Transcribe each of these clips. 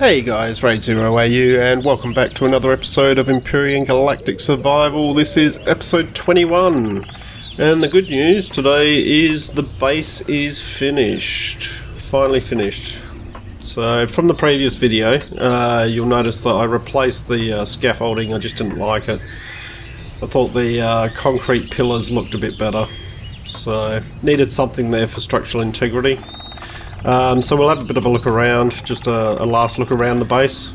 Hey guys, Raid0AU and welcome back to another episode of Empyrion Galactic Survival. This is episode 21 and the good news today is the base is finished. Finally finished. So from the previous video you'll notice that I replaced the scaffolding. I just didn't like it. I thought the concrete pillars looked a bit better, so needed something there for structural integrity. So we'll have a bit of a look around, just a last look around the base.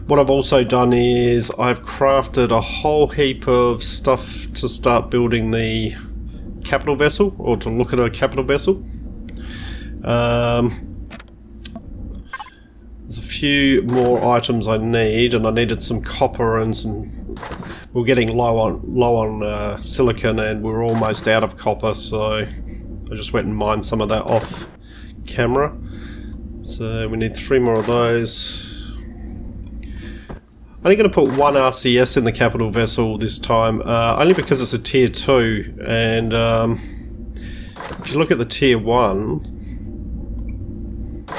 What I've also done is I've crafted a whole heap of stuff to start building the capital vessel, or to look at a capital vessel. There's a few more items I need, and I needed some copper and some... We're getting low on silicon, and we're almost out of copper, so I just went and mined some of that off camera. So we need 3 more of those. Only going to put 1 RCS in the capital vessel this time, only because it's a tier 2, and if you look at the tier 1, if I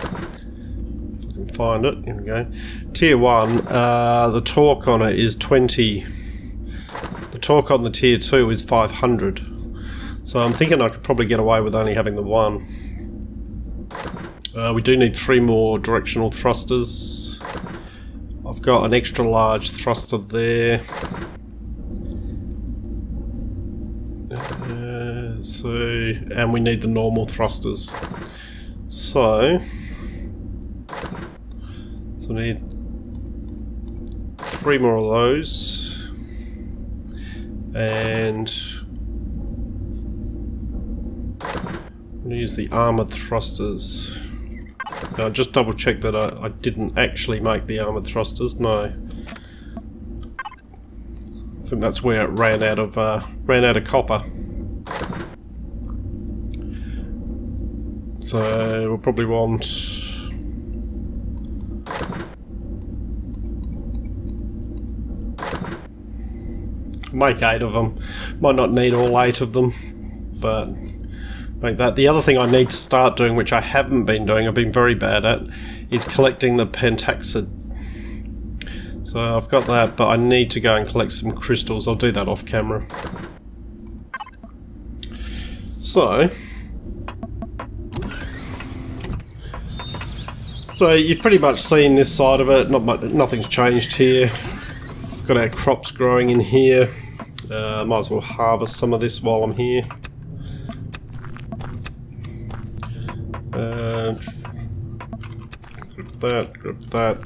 can find it, here we go. Tier 1, the torque on it is 20. The torque on the tier 2 is 500. So I'm thinking I could probably get away with only having the 1. We do need 3 more directional thrusters. I've got an extra large thruster there. And we need the normal thrusters. So I need 3 more of those. And I'm going to use the armoured thrusters. Now, just double check that I didn't actually make the armoured thrusters. No, I think that's where it ran out of copper. So we'll probably want make 8 of them. Might not need all 8 of them, but like that. The other thing I need to start doing, which I haven't been doing, I've been very bad at, is collecting the pentaxid. So I've got that, but I need to go and collect some crystals. I'll do that off camera. So you've pretty much seen this side of it. Nothing's changed here. We've got our crops growing in here. Might as well harvest some of this while I'm here. Grab that,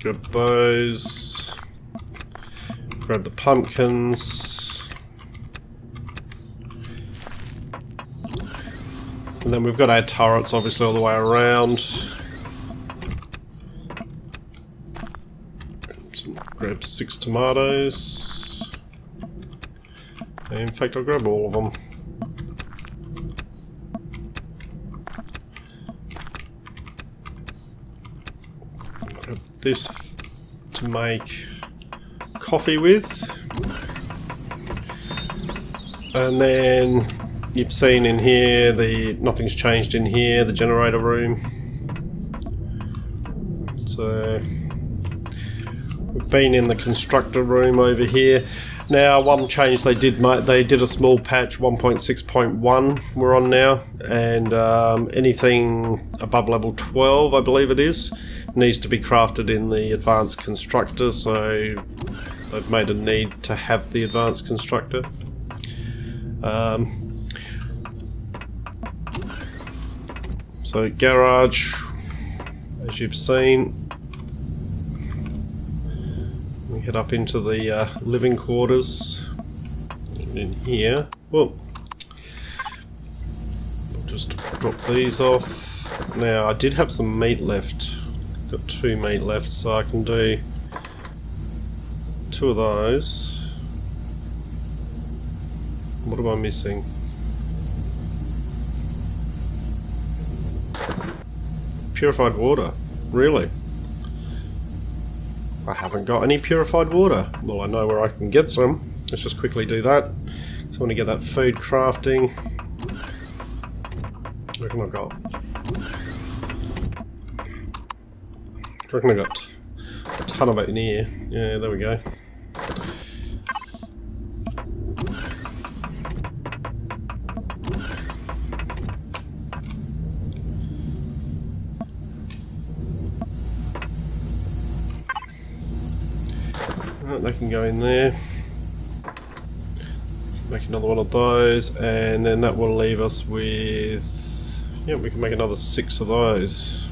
grab those, grab the pumpkins, and then we've got our turrets obviously all the way around. Grab 6 tomatoes. In fact, I'll grab all of them. This to make coffee with, and then you've seen in here nothing's changed in here, the generator room. So we've been in the constructor room over here. Now, one change they did a small patch. 1.6.1 we're on now, and anything above level 12, I believe it is, needs to be crafted in the advanced constructor, so they've made a need to have the advanced constructor. So garage, as you've seen. We head up into the living quarters. In here, well, I'll just drop these off. Now, I did have some meat left. Got 2 meat left, so I can do 2 of those. What am I missing? Purified water. Really? I haven't got any purified water. Well, I know where I can get some. Let's just quickly do that. So I want to get that food crafting. I reckon I've got I reckon I got a ton of it in here. Yeah, there we go. Right, they can go in there. Make another one of those, and then that will leave us with... yeah, we can make another 6 of those.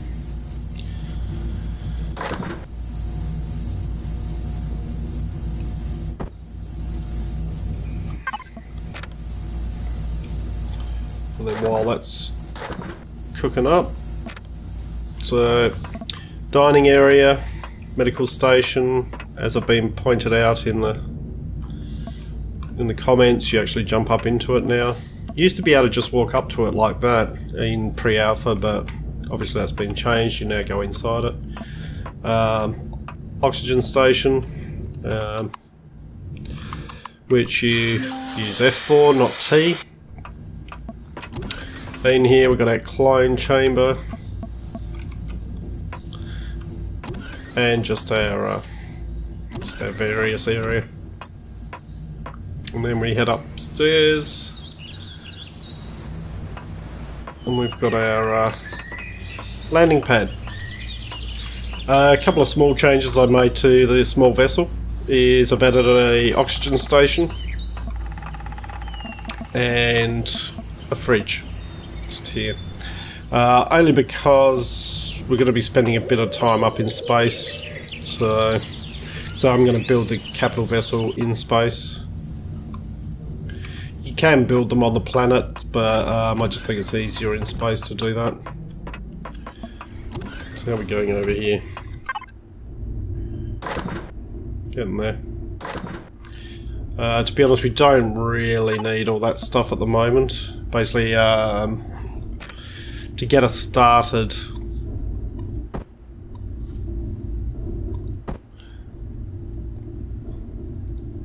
And then while that's cooking up, so dining area, medical station, as I've been pointed out in the comments, you actually jump up into it now. You used to be able to just walk up to it like that in pre-alpha, but obviously that's been changed. You now go inside it. Oxygen station, which you use F for, not T. In here we've got our clone chamber, and just our various area. And then we head upstairs, and we've got our landing pad. A couple of small changes I made to the small vessel is I've added a oxygen station and a fridge just here. Only because we're going to be spending a bit of time up in space, so I'm going to build the capital vessel in space. You can build them on the planet, but I just think it's easier in space to do that. So how are we going over here? Getting there. To be honest, we don't really need all that stuff at the moment. Basically, to get us started,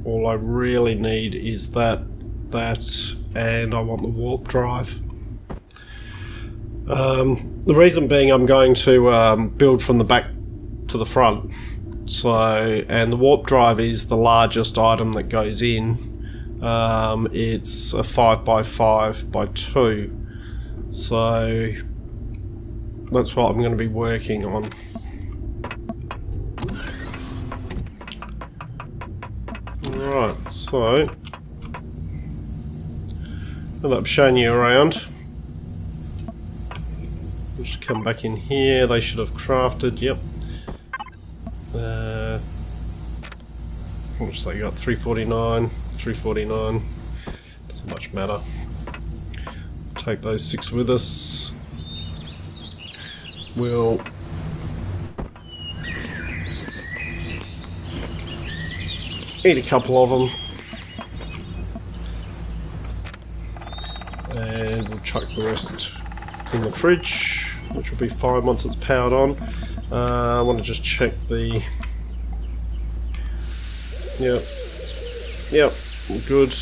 all I really need is that, and I want the warp drive. The reason being, I'm going to build from the back to the front. So, and the warp drive is the largest item that goes in. It's a 5x5x2. So that's what I'm going to be working on. Right, so now that I've shown you around, we'll just come back in here. They should have crafted, yep. How much they got? 349, 349. Doesn't much matter. Take those 6 with us. We'll eat a couple of them, and we'll chuck the rest in the fridge, which will be fine once it's powered on. I want to just check the... Yep, good.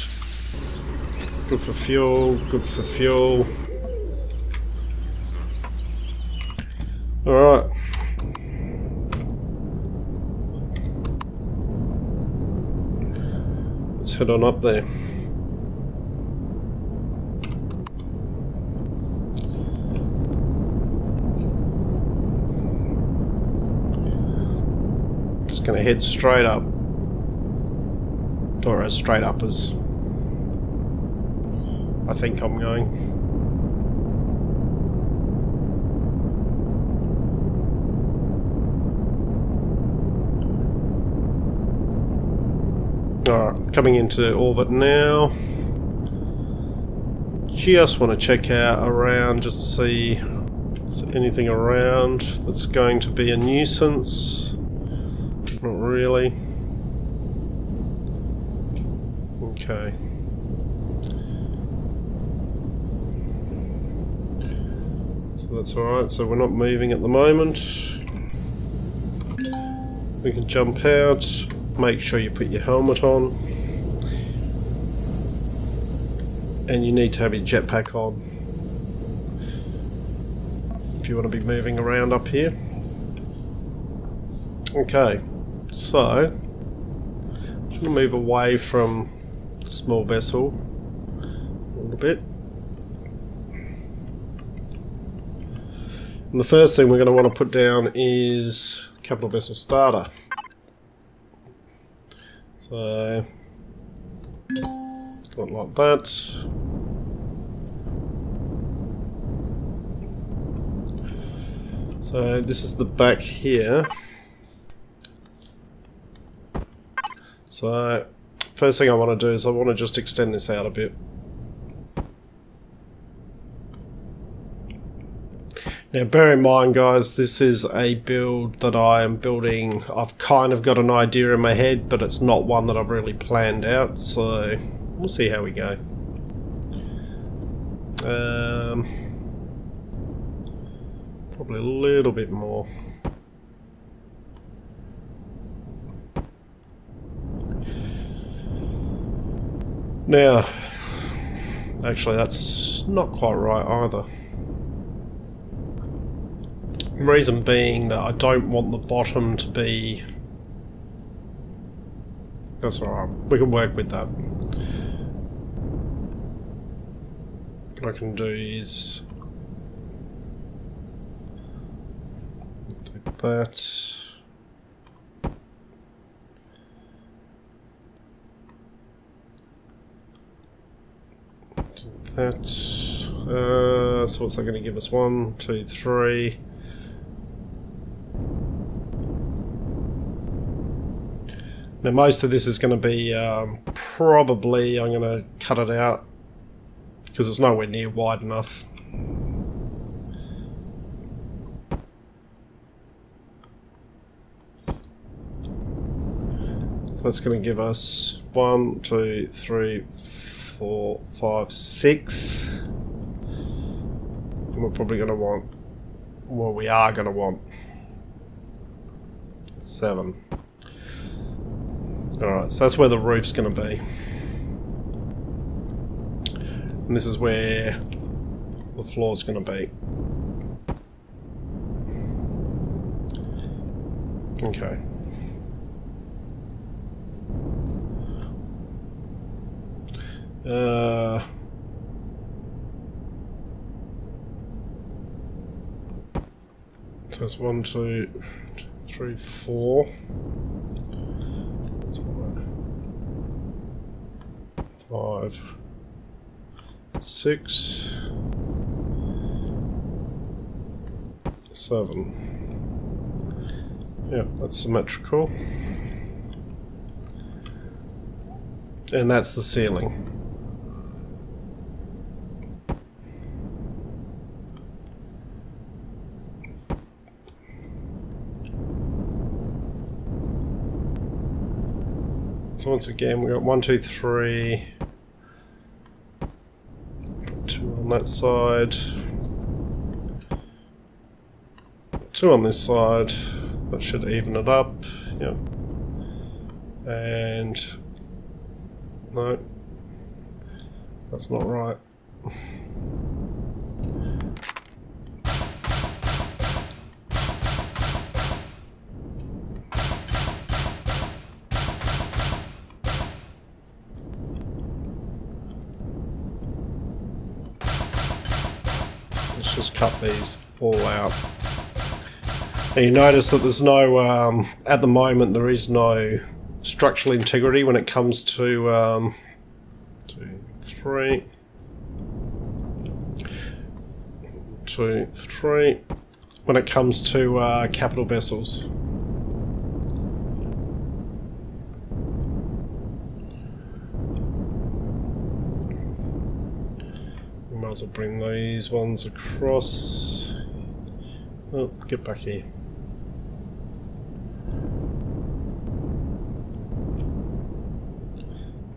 Good for fuel, good for fuel. Alright. Let's head on up there. Just gonna head straight up. Or as straight up as I think I'm going. Alright, coming into orbit now. Just want to check out around, just see if there's anything around that's going to be a nuisance. Not really. Okay. So that's alright, so we're not moving at the moment. We can jump out, make sure you put your helmet on. And you need to have your jetpack on if you want to be moving around up here. Okay, so I'm just going to move away from the small vessel a little bit. And the first thing we're going to want to put down is capital vessel starter. So, do it like that. So this is the back here. So, first thing I want to do is I want to just extend this out a bit. Now bear in mind guys, this is a build that I am building. I've kind of got an idea in my head, but it's not one that I've really planned out, so we'll see how we go. Probably a little bit more. Now, actually that's not quite right either. Reason being that I don't want the bottom to be... That's alright, we can work with that. What I can do is... take that... do that... so what's that going to give us? 1, 2, 3... Now most of this is going to be probably, I'm going to cut it out because it's nowhere near wide enough. So that's going to give us 1, 2, 3, 4, 5, 6. And we're probably going to want, well we are going to want 7. Alright, so that's where the roof's going to be. And this is where the floor's going to be. Okay. So it's 1, 2, 3, 4. 5, 6, 7. Yeah, that's symmetrical. And that's the ceiling. So once again, we've got 1, 2, 3. 2 on that side. 2 on this side. That should even it up. Yep. And no, that's not right. Let's just cut these all out. Now you notice that there's no, at the moment there is no structural integrity when it comes to 2, 3, 2, 3, when it comes to capital vessels. We might as well bring these ones across. Oh, get back here.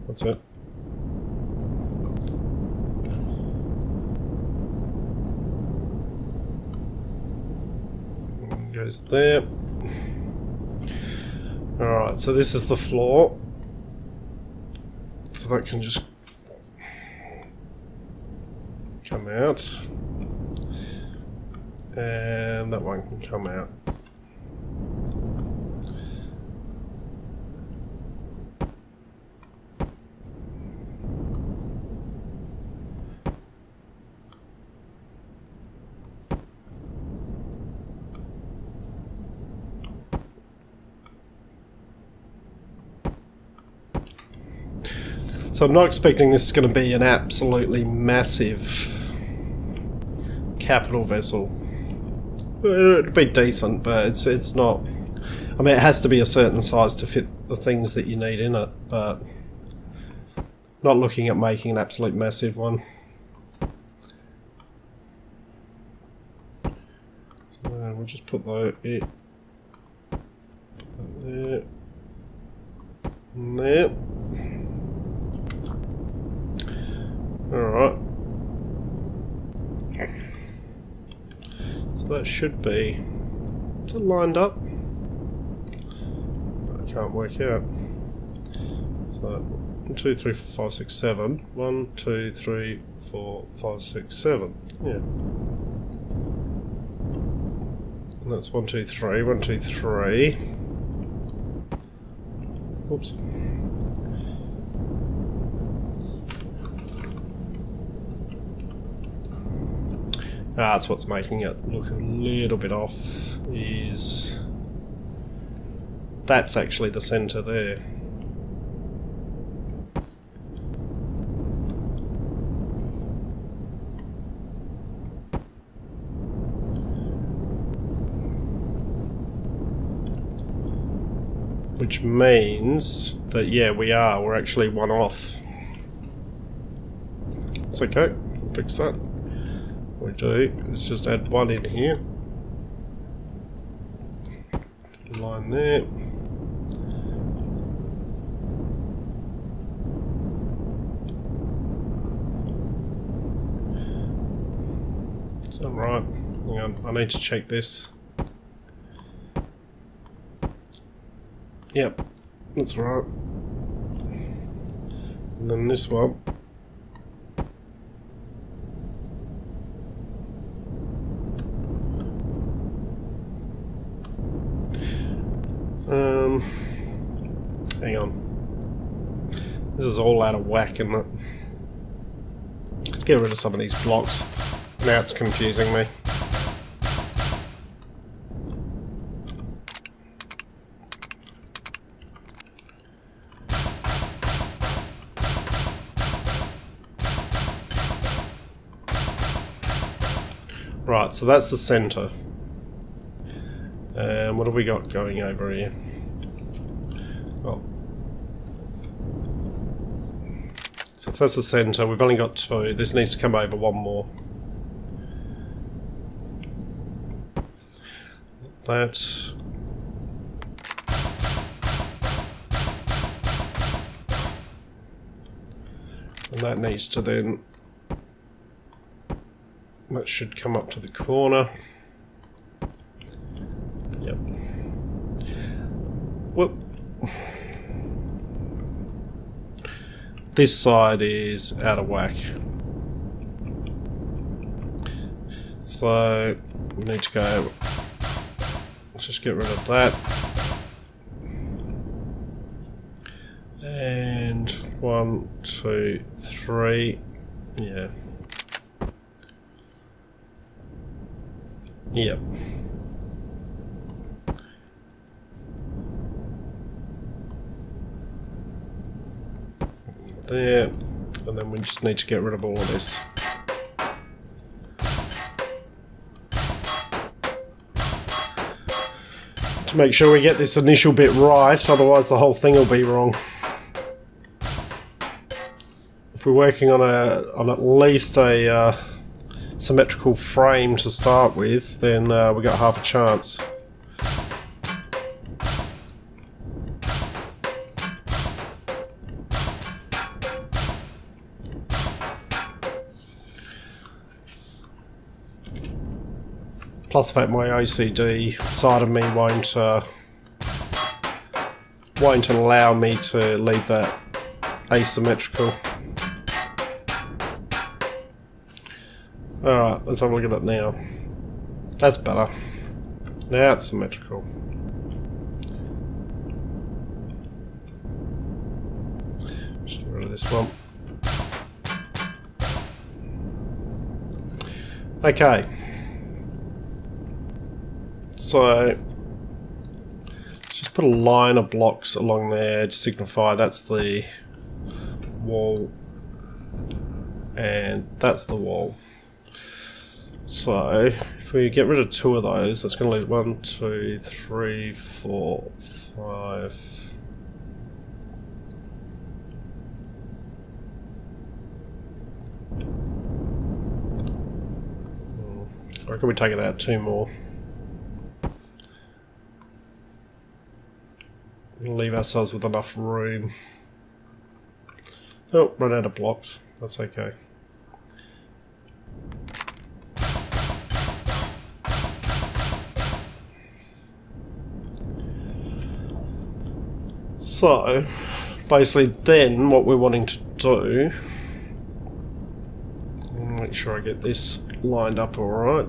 That's it. And goes there. Alright, so this is the floor. So that can just come out. And that one can come out. So I'm not expecting this is going to be an absolutely massive capital vessel. It'll be decent, but it's not. I mean, it has to be a certain size to fit the things that you need in it, but not looking at making an absolute massive one. So we'll just put that there, and there. Alright. So that should be... Is it lined up? I can't work out. So 1, 2, 3, 4, 5, 6, 7. 1, 2, 3, 4, 5, 6, 7. Yeah. And that's 1, 2, 3. 1, 2, 3. Oops. That's what's making it look a little bit off, is that's actually the centre there. Which means that, yeah, we're actually one off. It's okay, we'll fix that. We do, let's just add 1 in here. Put a line there. Is that right? Hang on, I need to check this. Yep, that's right. And then this one. Hang on. This is all out of whack, isn't it? Let's get rid of some of these blocks. Now it's confusing me. Right, so that's the centre. And what have we got going over here? Oh. So if that's the centre, we've only got 2. This needs to come over 1 more. That. And that needs to then... That should come up to the corner. Yep. Well, this side is out of whack. So we need to go. Let's just get rid of that. And 1, 2, 3. Yeah. Yep. There, and then we just need to get rid of all of this. To make sure we get this initial bit right, otherwise the whole thing will be wrong. If we're working on at least a symmetrical frame to start with, then we got half a chance. Plus the fact my OCD side of me won't allow me to leave that asymmetrical. Alright, let's have a look at it now. That's better. Now it's symmetrical. Just get rid of this one. Okay. So, let's just put a line of blocks along there to signify that's the wall, and that's the wall. So if we get rid of 2 of those, that's going to leave 1, 2, 3, 4, 5. I reckon we take it out 2 more. We'll leave ourselves with enough room. Oh, run out of blocks. That's okay. So, basically then what we're wanting to do, make sure I get this lined up alright,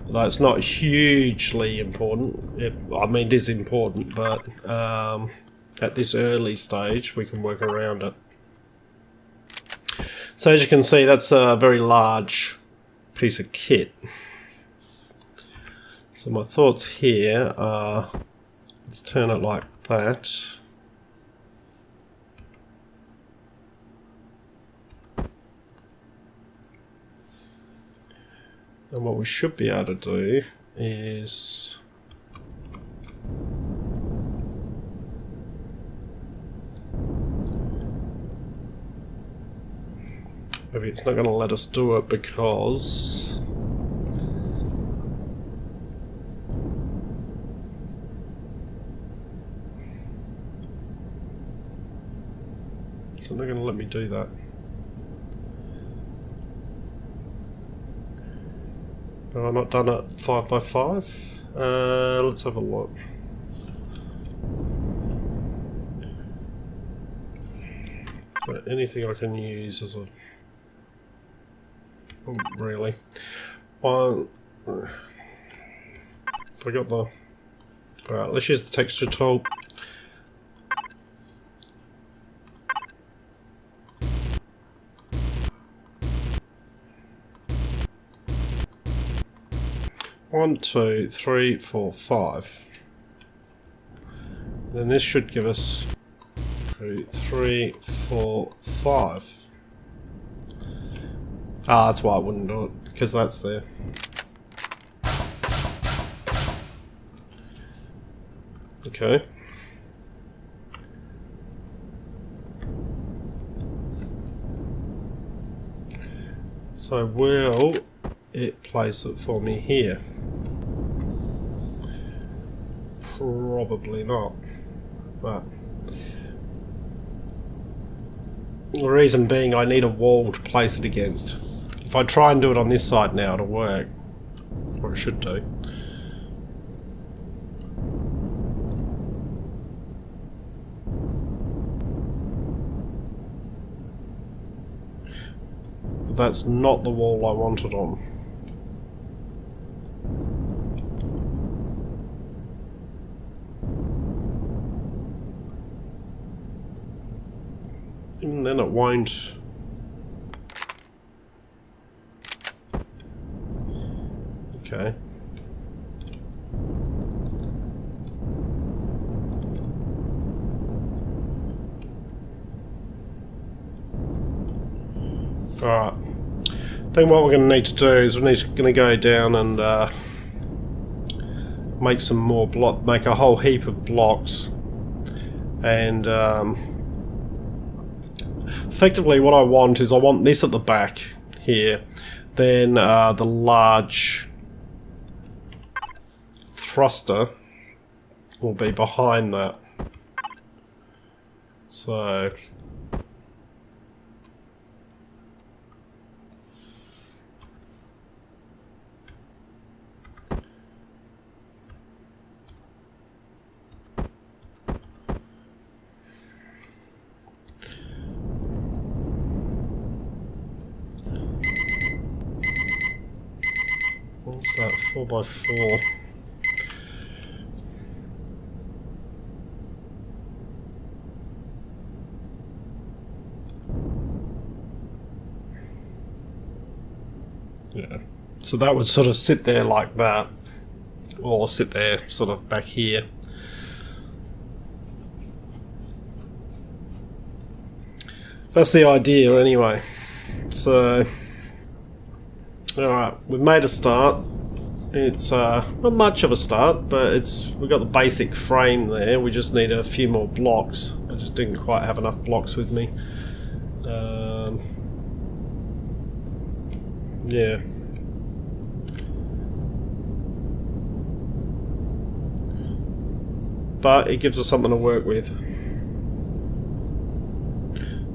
although it's not hugely important. I mean, it is important, but at this early stage we can work around it. So as you can see, that's a very large piece of kit. So my thoughts here are, let's turn it like that. And what we should be able to do is maybe it's not going to let us do it because it's not going to let me do that. Have I not done it 5 by 5? Let's have a look. But anything I can use as a... Oh, really? Well, I got the... Alright, let's use the texture tool. One, 2, 3, 4, 5. Then this should give us 2, 3, 4, 5. Ah, that's why I wouldn't do it, because that's there. Okay. So will it place it for me here? Probably not, but the reason being I need a wall to place it against. If I try and do it on this side now, it'll work, or it should do. But that's not the wall I wanted on. And then it won't. Okay. Alright. I think what we're going to need to do is we're going to go down and make some more make a whole heap of blocks, and effectively what I want is I want this at the back here, then the large thruster will be behind that. So what's that, 4x4? Yeah, so that would sort of sit there like that, or sit there sort of back here. That's the idea anyway. So, alright, we've made a start. It's not much of a start, but we've got the basic frame there. We just need a few more blocks. I just didn't quite have enough blocks with me. Yeah. But it gives us something to work with.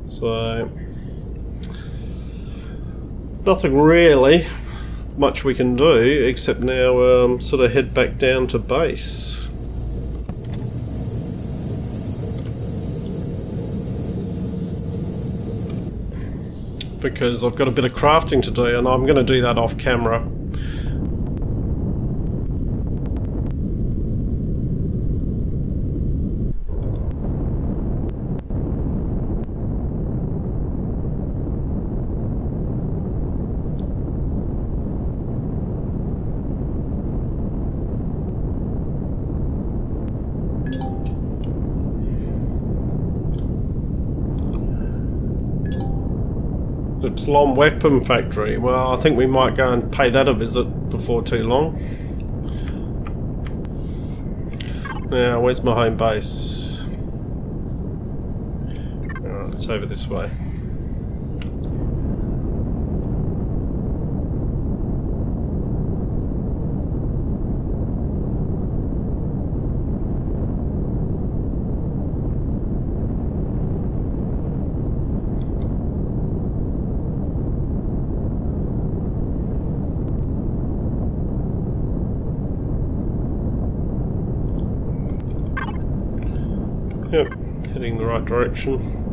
So, nothing really much we can do except now sort of head back down to base. Because I've got a bit of crafting to do, and I'm going to do that off camera. Epsilon Weapon Factory. Well, I think we might go and pay that a visit before too long. Now, where's my home base? Alright, it's over this way. Yep, heading the right direction.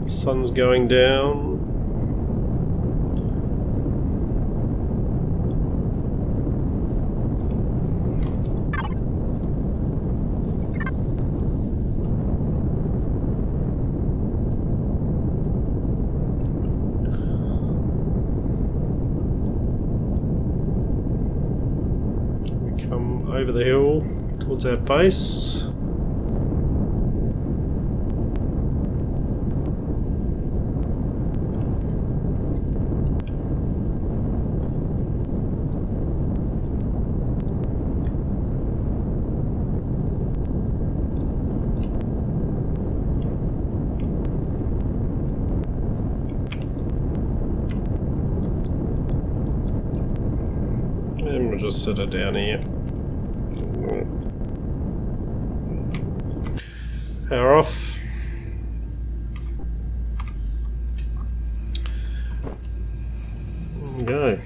Sun's going down. Over the hill towards our base. And we'll just set it down here. Power off. There we go.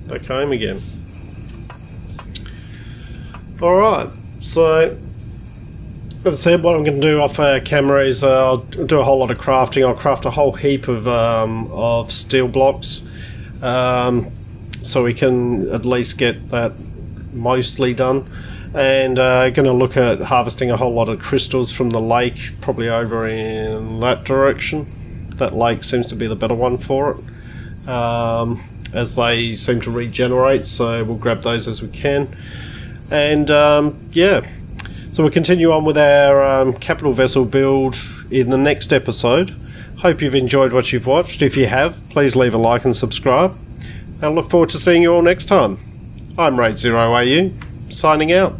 Back home again. Alright, so as I said, what I'm going to do off camera is I'll do a whole lot of crafting. I'll craft a whole heap of steel blocks, so we can at least get that mostly done. And going to look at harvesting a whole lot of crystals from the lake, probably over in that direction. That lake seems to be the better one for it, as they seem to regenerate, so we'll grab those as we can. And yeah, so we'll continue on with our capital vessel build in the next episode. Hope you've enjoyed what you've watched. If you have, please leave a like and subscribe. I look forward to seeing you all next time. I'm Raid0AU, signing out.